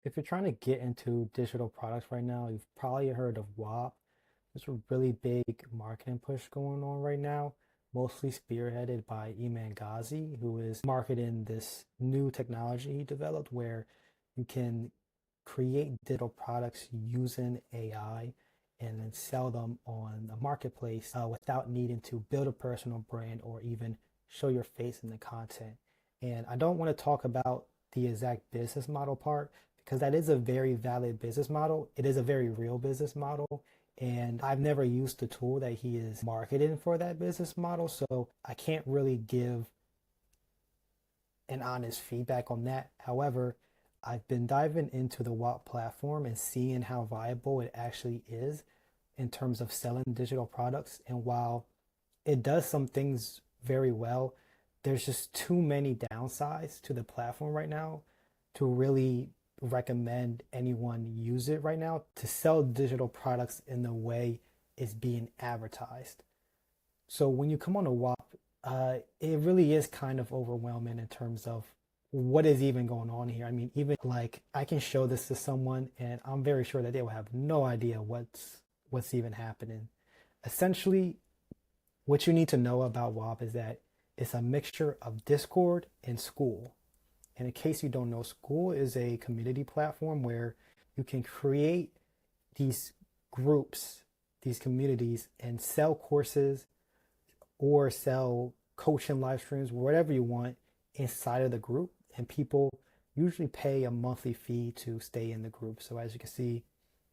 If you're trying to get into digital products right now, you've probably heard of Whop. There's a really big marketing push going on right now, mostly spearheaded by Iman Ghazi, who is marketing this new technology he developed where you can create digital products using AI and then sell them on a marketplace without needing to build a personal brand or even show your face in the content. And I don't want to talk about the exact business model part because that is a very valid business model. It is a very real business model. And I've never used the tool that he is marketing for that business model. So I can't really give an honest feedback on that. However, I've been diving into the Whop platform and seeing how viable it actually is in terms of selling digital products. And while it does some things very well, there's just too many downsides to the platform right now to really recommend anyone use it right now to sell digital products in the way it's being advertised. So when you come on a WAP, it really is kind of overwhelming in terms of what is even going on here. I mean, even like I can show this to someone and I'm very sure that they will have no idea what's even happening. Essentially, what you need to know about WAP is that it's a mixture of Discord and Skool. And in case you don't know, Skool is a community platform where you can create these groups, these communities, and sell courses or sell coaching live streams, whatever you want inside of the group. And people usually pay a monthly fee to stay in the group. So as you can see,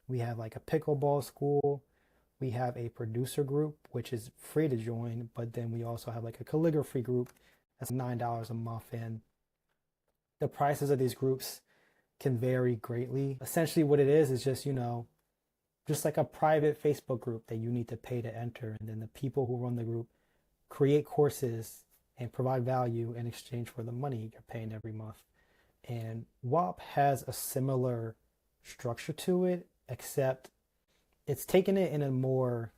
we have like a pickleball school. We have a producer group, which is free to join, but then we also have like a calligraphy group that's $9 a month. And the prices of these groups can vary greatly. Essentially, what it is just, just like a private Facebook group that you need to pay to enter. And then the people who run the group create courses and provide value in exchange for the money you're paying every month. And WAP has a similar structure to it, except it's taken it in a more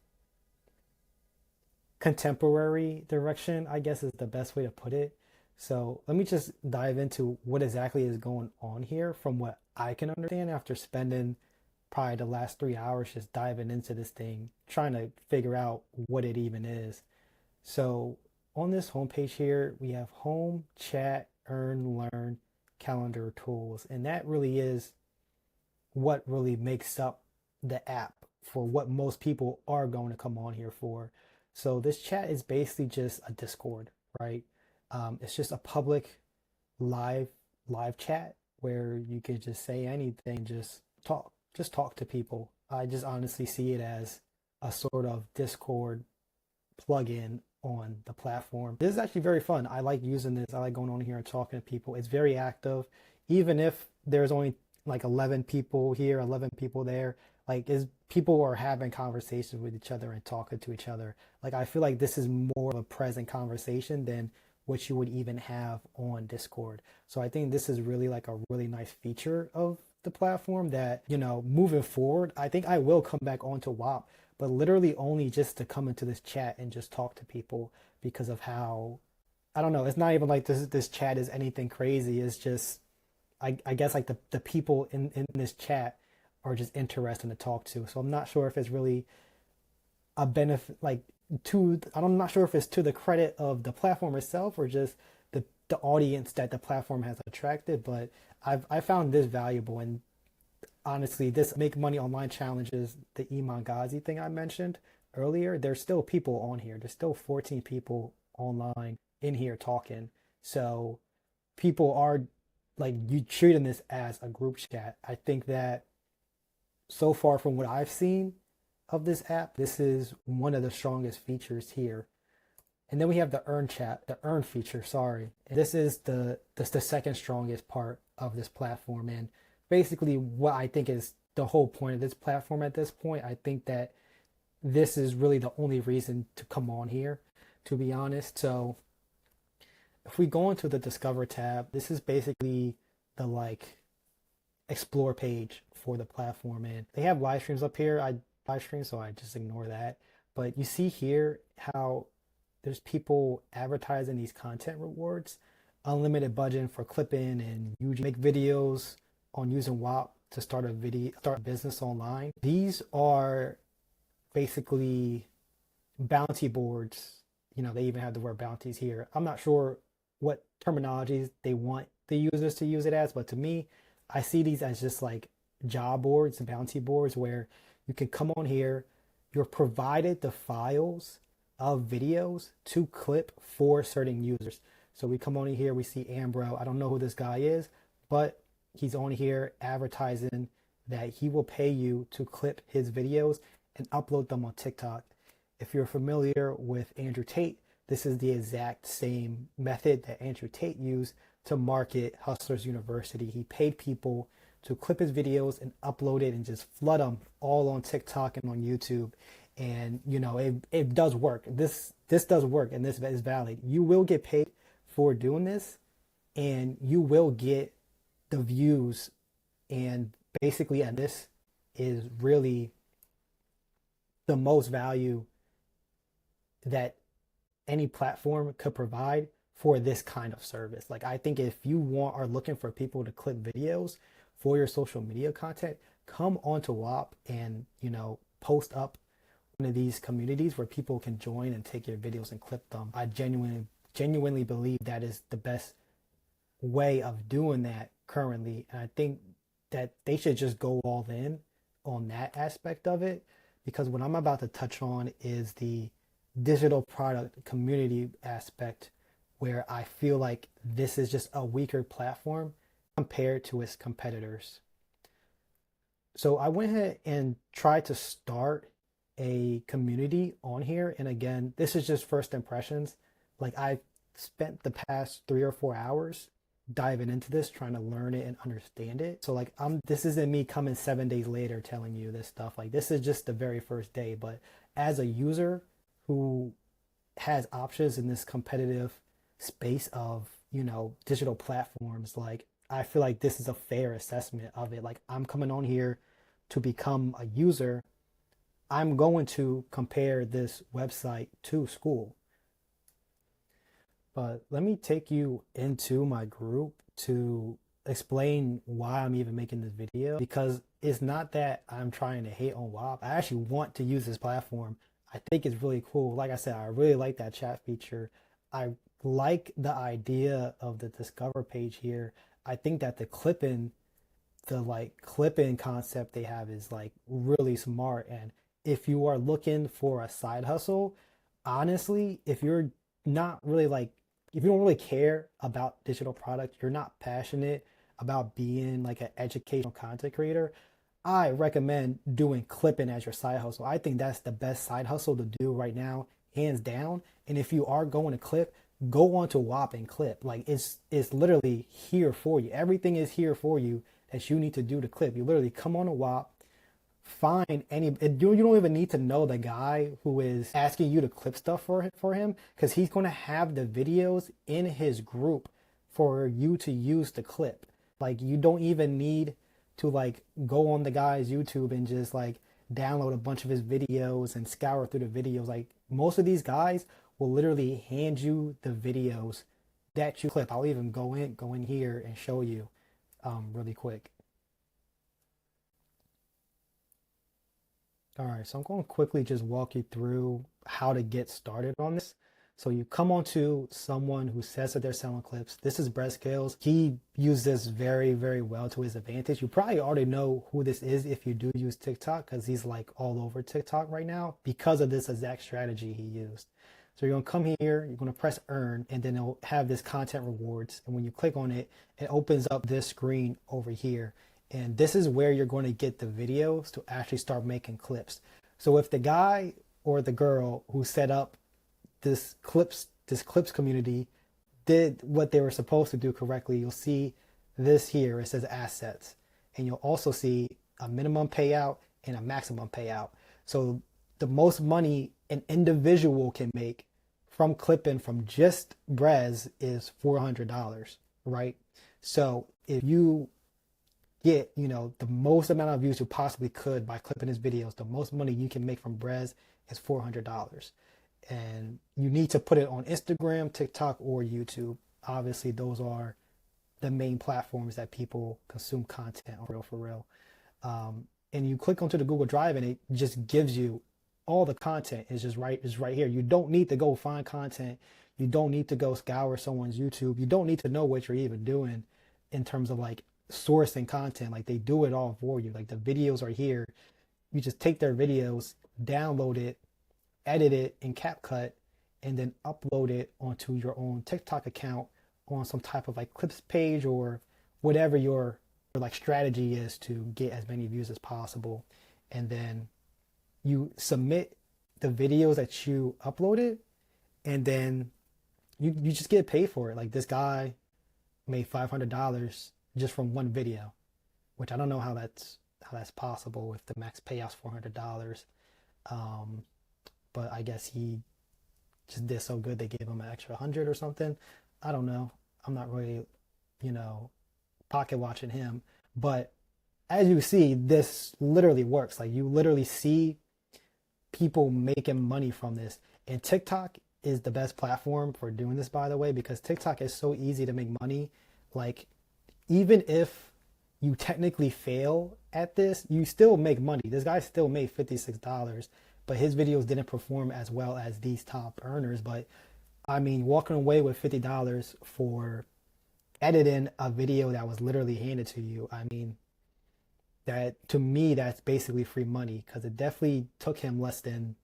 contemporary direction, I guess is the best way to put it. So let me just dive into what exactly is going on here from what I can understand after spending probably the last 3 hours just diving into this thing, trying to figure out what it even is. So on this homepage here, we have home, chat, earn, learn, calendar tools. And that really is what really makes up the app for what most people are going to come on here for. So this chat is basically just a Discord, right? It's just a public live live chat where you can just say anything, just talk to people. I just honestly see it as a sort of Discord plugin on the platform. This is actually very fun. I like using this. I like going on here and talking to people. It's very active. Even if there's only like 11 people here, 11 people there, like is people are having conversations with each other and talking to each other. Like I feel like this is more of a present conversation than what you would even have on Discord. So I think this is really like a really nice feature of the platform that, moving forward, I think I will come back onto WAP, but literally only just to come into this chat and just talk to people because of how I don't know. It's not even like this chat is anything crazy. It's just I guess like the people in this chat are just interesting to talk to. So I'm not sure if it's really a benefit like to I'm not sure if it's to the credit of the platform itself or just the audience that the platform has attracted, but I found this valuable. And honestly, this make money online challenges, the Iman Ghazi thing I mentioned earlier, there's still people on here. There's still 14 people online in here talking. So people are like you treating this as a group chat. I think that so far from what I've seen of this app, this is one of the strongest features here. And then we have the earn chat, the earn feature, sorry. And this is the second strongest part of this platform. And basically what I think is the whole point of this platform at this point, I think that this is really the only reason to come on here, to be honest. So if we go into the Discover tab, this is basically the like explore page for the platform. And they have live streams up here. I live stream, so I just ignore that. But you see here how there's people advertising these content rewards, unlimited budget for clipping, and you make videos on using Whop to start a business online. These are basically bounty boards. You know, they even have the word bounties here. I'm not sure what terminologies they want the users to use it as, but to me, I see these as just like job boards, bounty boards, where you can come on here, you're provided the files of videos to clip for certain users. So we come on here, we see Ambro. I don't know who this guy is, but he's on here advertising that he will pay you to clip his videos and upload them on TikTok. If you're familiar with Andrew Tate, this is the exact same method that Andrew Tate used to market Hustlers University. He paid people to clip his videos and upload it and just flood them all on TikTok and on YouTube. And you know, it does work. This does work, and this is valid. You will get paid for doing this, and you will get the views. And basically, and this is really the most value that any platform could provide for this kind of service. Like, I think if you are looking for people to clip videos for your social media content, come onto Whop and, you know, post up one of these communities where people can join and take your videos and clip them. I genuinely believe that is the best way of doing that currently. And I think that they should just go all in on that aspect of it, because what I'm about to touch on is the digital product community aspect, where I feel like this is just a weaker platform compared to its competitors. So I went ahead and tried to start a community on here. And again, this is just first impressions. Like, I spent the past 3 or 4 hours diving into this, trying to learn it and understand it. So like, this isn't me coming 7 days later telling you this stuff. Like, this is just the very first day. But as a user who has options in this competitive space of, you know, digital platforms, like, I feel like this is a fair assessment of it. Like, I'm coming on here to become a user. I'm going to compare this website to Skool. But let me take you into my group to explain why I'm even making this video, because it's not that I'm trying to hate on Whop. I actually want to use this platform. I think it's really cool. Like I said, I really like that chat feature. I like the idea of the discover page here. I think that the clipping concept they have is like really smart. And if you are looking for a side hustle, honestly, if you're not really like, if you don't really care about digital products, you're not passionate about being like an educational content creator, I recommend doing clipping as your side hustle. I think that's the best side hustle to do right now, hands down. And if you are going to clip, go on to Whop and clip. Like, it's literally here for you. Everything is here for you that you need to do to clip. You literally come on a Whop, find any, you don't even need to know the guy who is asking you to clip stuff for him, because he's going to have the videos in his group for you to use to clip. Like, you don't even need to like go on the guy's YouTube and just like download a bunch of his videos and scour through the videos. Like, most of these guys will literally hand you the videos that you clip. I'll even go in here and show you really quick. All right, so I'm going to quickly just walk you through how to get started on this. So you come onto someone who says that they're selling clips. This is Brett Scales. He used this very, very well to his advantage. You probably already know who this is if you do use TikTok, because he's like all over TikTok right now because of this exact strategy he used. So you're going to come here, you're going to press earn, and then it'll have this content rewards. And when you click on it, it opens up this screen over here. And this is where you're going to get the videos to actually start making clips. So if the guy or the girl who set up this clips community did what they were supposed to do correctly, you'll see this here. It says assets. And you'll also see a minimum payout and a maximum payout. So the most money an individual can make from clipping from just Brez is $400, right? So if you get, you know, the most amount of views you possibly could by clipping his videos, the most money you can make from Brez is $400. And you need to put it on Instagram, TikTok, or YouTube. Obviously, those are the main platforms that people consume content on, for real. And you click onto the Google Drive and it just gives you all the content is right here. You don't need to go find content. You don't need to go scour someone's YouTube. You don't need to know what you're even doing in terms of like sourcing content. Like they do it all for you. Like the videos are here. You just take their videos, download it, edit it in CapCut, and then upload it onto your own TikTok account on some type of like clips page or whatever your like strategy is to get as many views as possible. And then you submit the videos that you uploaded, and then you just get paid for it. Like this guy made $500 just from one video, which I don't know how that's possible if the max payout's $400. Um, but I guess he just did so good they gave him an extra 100 or something. I don't know. I'm not really, you know, pocket watching him. But as you see, this literally works. Like you literally see people making money from this. And TikTok is the best platform for doing this, by the way, because TikTok is so easy to make money. Like even if you technically fail at this, you still make money. This guy still made $56, but his videos didn't perform as well as these top earners. But I mean, walking away with $50 for editing a video that was literally handed to you, I mean, that to me, that's basically free money because it definitely took him less than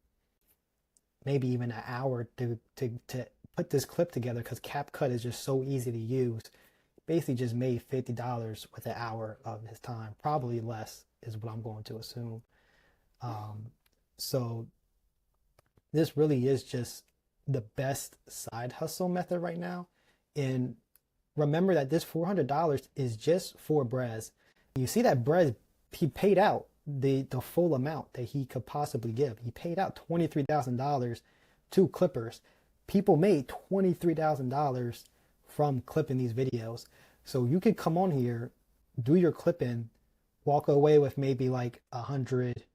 maybe even an hour to put this clip together because CapCut is just so easy to use. Basically just made $50 with an hour of his time, probably less is what I'm going to assume. Um, so this really is just the best side hustle method right now. And remember that this $400 is just for Brez. You see that Brez, he paid out the full amount that he could possibly give. He paid out $23,000 to clippers. People made $23,000 from clipping these videos. So you could come on here, do your clipping, walk away with maybe like $100 to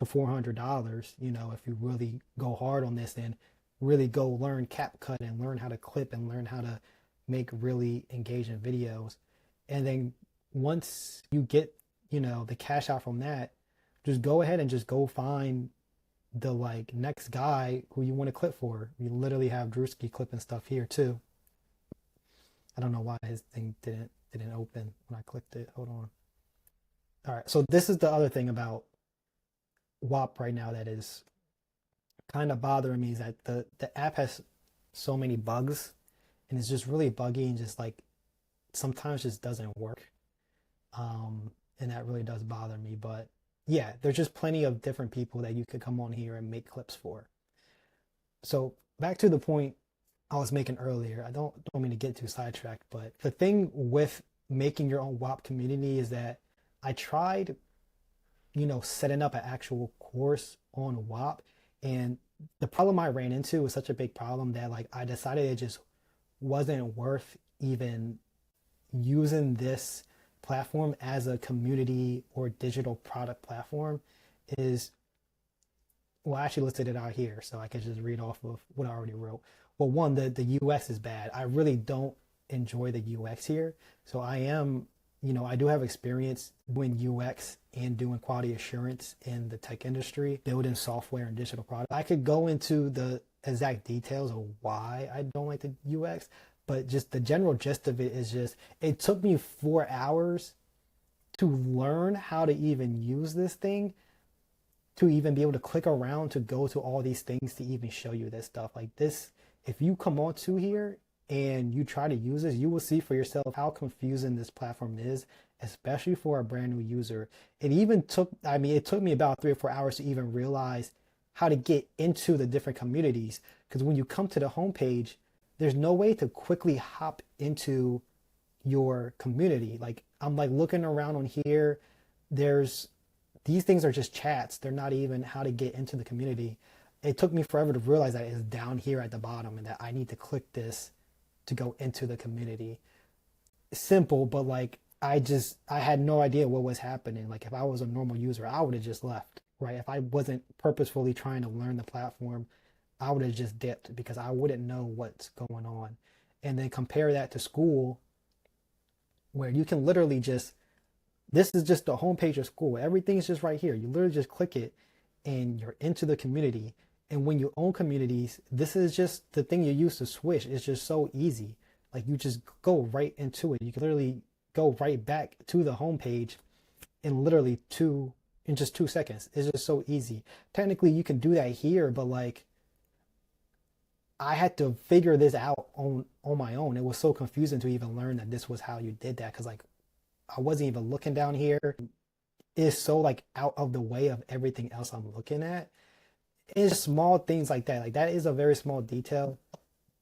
$400, you know, if you really go hard on this and really go learn CapCut and learn how to clip and learn how to make really engaging videos. And then once you get, you know, the cash out from that, just go ahead and just go find the like next guy who you want to clip for. You literally have Drewski clipping stuff here too. I don't know why his thing didn't open when I clicked it. Hold on. All right, so this is the other thing about Whop right now that is kind of bothering me is that the app has so many bugs and it's just really buggy and just like sometimes just doesn't work. And that really does bother me. But yeah, there's just plenty of different people that you could come on here and make clips for. So back to the point I was making earlier. I don't mean to get too sidetracked, but the thing with making your own WAP community is that I tried, you know, setting up an actual course on WAP, and the problem I ran into was such a big problem that like I decided it just wasn't worth even using this platform as a community or digital product platform. Is well, I actually listed it out here so I could just read off of what I already wrote. Well, one, the UX is bad. I really don't enjoy the UX here. So I am, you know, I do have experience doing UX and doing quality assurance in the tech industry, building software and digital products. I could go into the exact details of why I don't like the UX, but just the general gist of it is just, it took me 4 hours to learn how to even use this thing, to even be able to click around to go to all these things to even show you this stuff. Like this, if you come onto here and you try to use this, you will see for yourself how confusing this platform is, especially for a brand new user. It even took, I mean, it took me about 3 or 4 hours to even realize how to get into the different communities. Because when you come to the homepage, there's no way to quickly hop into your community. Like I'm like looking around on here, these things are just chats. They're not even how to get into the community. It took me forever to realize that it's down here at the bottom and that I need to click this to go into the community. Simple, but like I had no idea what was happening. Like if I was a normal user, I would have just left, right? If I wasn't purposefully trying to learn the platform, I would have just dipped because I wouldn't know what's going on. And then compare that to Skool. where you can literally just, this is just the homepage of Skool. Everything's just right here. You literally just click it and you're into the community. And when you own communities, this is just the thing you use to switch. It's just so easy. Like you just go right into it. You can literally go right back to the homepage in literally in just 2 seconds. It's just so easy. Technically, you can do that here, but like I had to figure this out on my own. It was so confusing to even learn that this was how you did that because like I wasn't even looking down here. It's so like out of the way of everything else I'm looking at. It's just small things like that. Like that is a very small detail.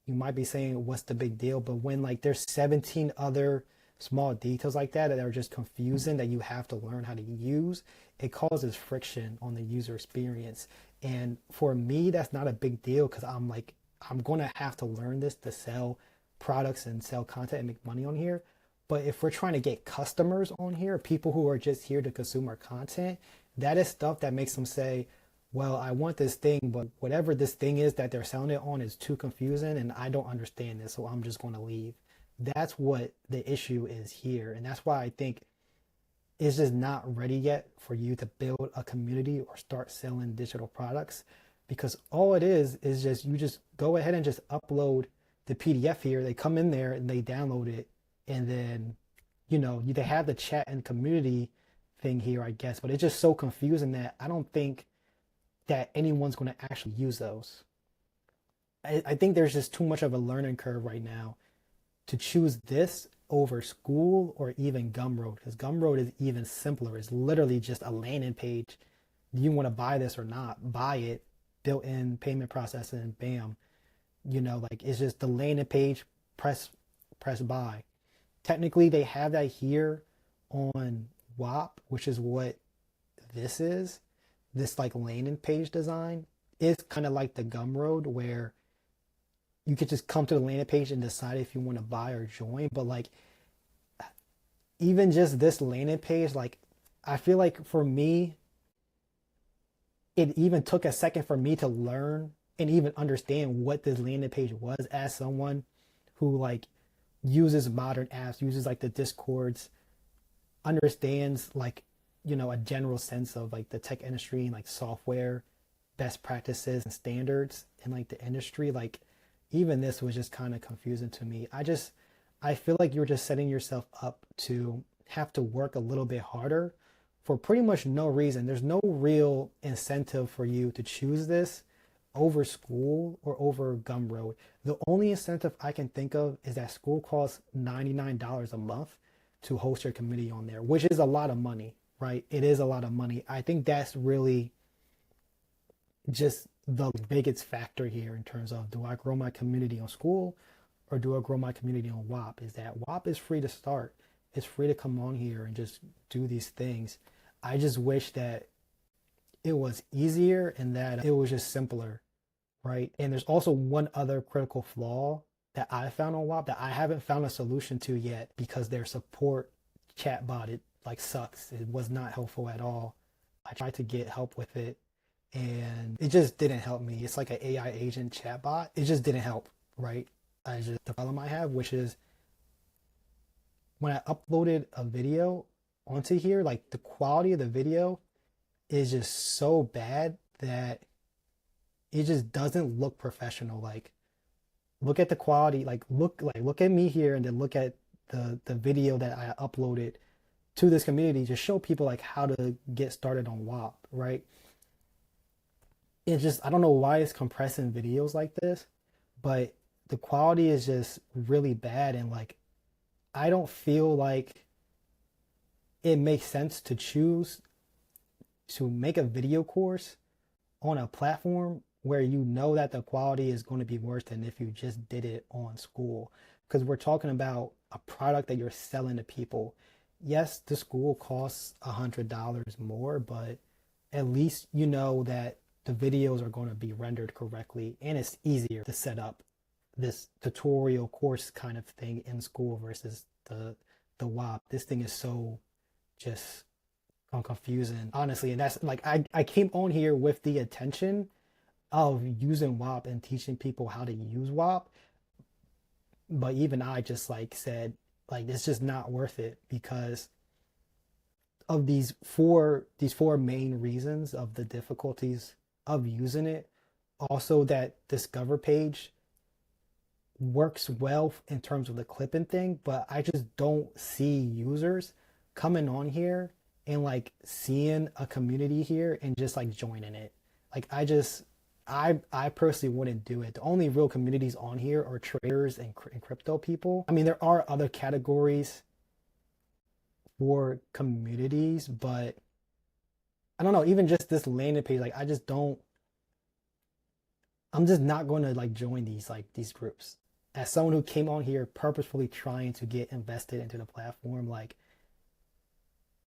You might be saying, what's the big deal? But when like there's 17 other small details like that are just confusing that you have to learn how to use, it causes friction on the user experience. And for me, that's not a big deal because I'm like, I'm gonna have to learn this to sell products and sell content and make money on here. But if we're trying to get customers on here, people who are just here to consume our content, that is stuff that makes them say, well, I want this thing, but whatever this thing is that they're selling it on is too confusing and I don't understand this, so I'm just going to leave. That's what the issue is here. And that's why I think it's just not ready yet for you to build a community or start selling digital products because all it is just you just go ahead and just upload the PDF here. They come in there and they download it. And then, they have the chat and community thing here, I guess, but it's just so confusing that I don't think that anyone's going to actually use those. I think there's just too much of a learning curve right now to choose this over Skool or even Gumroad, because Gumroad is even simpler. It's literally just a landing page. Do you want to buy this or not? Buy it, built-in payment processing, and bam. Like it's just the landing page, press buy. Technically, they have that here on Whop, which is what this is. This like landing page design is kind of like the Gumroad where you could just come to the landing page and decide if you want to buy or join. But like even just this landing page, like I feel like for me, it even took a second for me to learn and even understand what this landing page was as someone who like uses modern apps, uses like the Discords, understands like, a general sense of like the tech industry and like software best practices and standards in like the industry. Like even this was just kind of confusing to me. I feel like you're just setting yourself up to have to work a little bit harder for pretty much no reason. There's no real incentive for you to choose this over Skool or over Gumroad. The only incentive I can think of is that Skool costs $99 a month to host your community on there, which is a lot of money, right? It is a lot of money. I think that's really just the biggest factor here in terms of, do I grow my community on Skool or do I grow my community on Whop? Is that Whop is free to start. It's free to come on here and just do these things. I just wish that it was easier and that it was just simpler, right? And there's also one other critical flaw that I found on Whop that I haven't found a solution to yet because their support chatbot, it like sucks. It was not helpful at all. I tried to get help with it and it just didn't help me. It's like an AI agent chatbot. It just didn't help, right? The problem I have, which is when I uploaded a video onto here, like the quality of the video is just so bad that it just doesn't look professional. Like look at the quality, look at me here and then look at the video that I uploaded to this community to show people like how to get started on Whop, right? It's just, I don't know why it's compressing videos like this, but the quality is just really bad. And like, I don't feel like it makes sense to choose to make a video course on a platform where you know that the quality is going to be worse than if you just did it on Skool. Because we're talking about a product that you're selling to people. Yes, the Skool costs $100 more, but at least you know that the videos are going to be rendered correctly and it's easier to set up this tutorial course kind of thing in Skool versus the Whop. This thing is so just confusing, honestly. And that's like, I came on here with the intention of using Whop and teaching people how to use Whop. But even I just like said, Like it's just not worth it because of these four main reasons of the difficulties of using it. Also, that Discover page works well in terms of the clipping thing, but I just don't see users coming on here and like seeing a community here and just like joining it. Like I personally wouldn't do it. The only real communities on here are traders and crypto people. I mean, there are other categories for communities, but I don't know, even just this landing page, like I just don't I'm just not going to like join these groups. As someone who came on here purposefully trying to get invested into the platform, like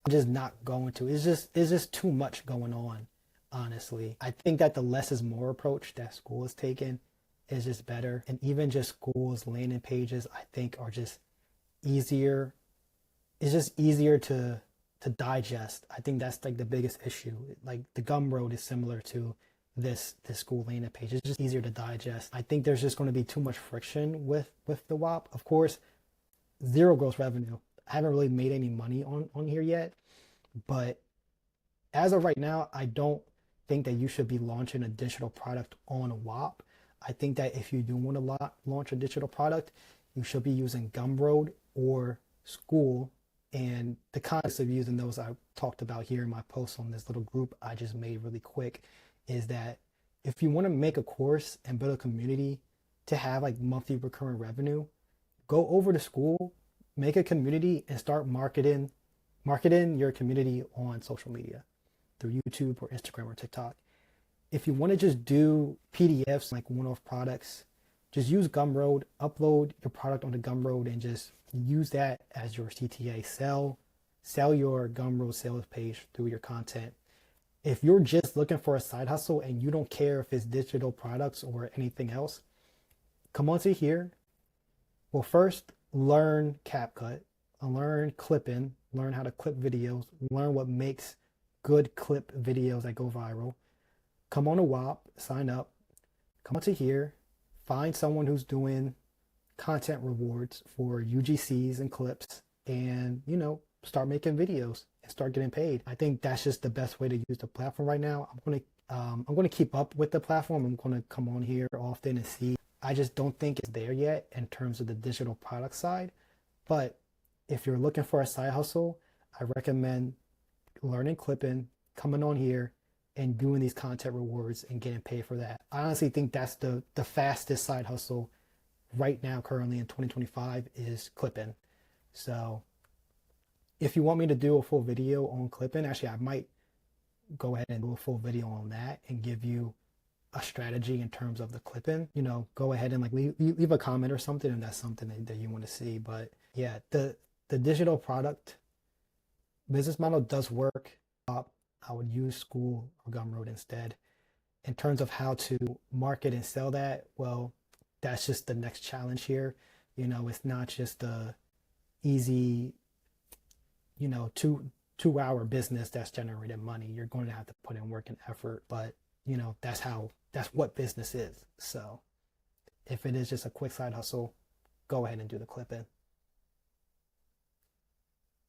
I'm just not going to. It's just too much going on, honestly. I think that the less is more approach that Skool is taking is just better. And even just Skool's landing pages, I think are just easier. It's just easier to digest. I think that's like the biggest issue. Like the Gumroad is similar to this Skool landing page. It's just easier to digest. I think there's just going to be too much friction with the Whop. Of course, zero gross revenue. I haven't really made any money on here yet, but as of right now, I don't think that you should be launching a digital product on Whop. I think that if you do want to launch a digital product, you should be using Gumroad or Skool. And the context of using those I talked about here in my post on this little group I just made really quick is that if you want to make a course and build a community to have like monthly recurring revenue, go over to Skool, make a community, and start marketing your community on social media through YouTube or Instagram or TikTok. If you want to just do PDFs like one-off products, just use Gumroad, upload your product onto Gumroad, and just use that as your CTA. Sell your Gumroad sales page through your content. If you're just looking for a side hustle and you don't care if it's digital products or anything else, come onto here. Well, first, learn CapCut, learn clipping, learn how to clip videos, learn what makes good clip videos that go viral. Come on to Whop, sign up, come onto here, find someone who's doing content rewards for UGCs and clips, and start making videos and start getting paid. I think that's just the best way to use the platform right now. I'm gonna keep up with the platform. I'm gonna come on here often and see. I just don't think it's there yet in terms of the digital product side. But if you're looking for a side hustle, I recommend learning clipping, coming on here, and doing these content rewards and getting paid for that. I honestly think that's the fastest side hustle right now, currently in 2025, is clipping. So if you want me to do a full video on clipping, actually I might go ahead and do a full video on that and give you a strategy in terms of the clipping. Go ahead and like leave a comment or something if that's something that you want to see. But yeah, the digital product business model does work. I would use Skool or Gumroad instead. In terms of how to market and sell that, well, that's just the next challenge here. It's not just a easy, 2 hour business that's generating money. You're going to have to put in work and effort, but that's what business is. So if it is just a quick side hustle, go ahead and do the clipping.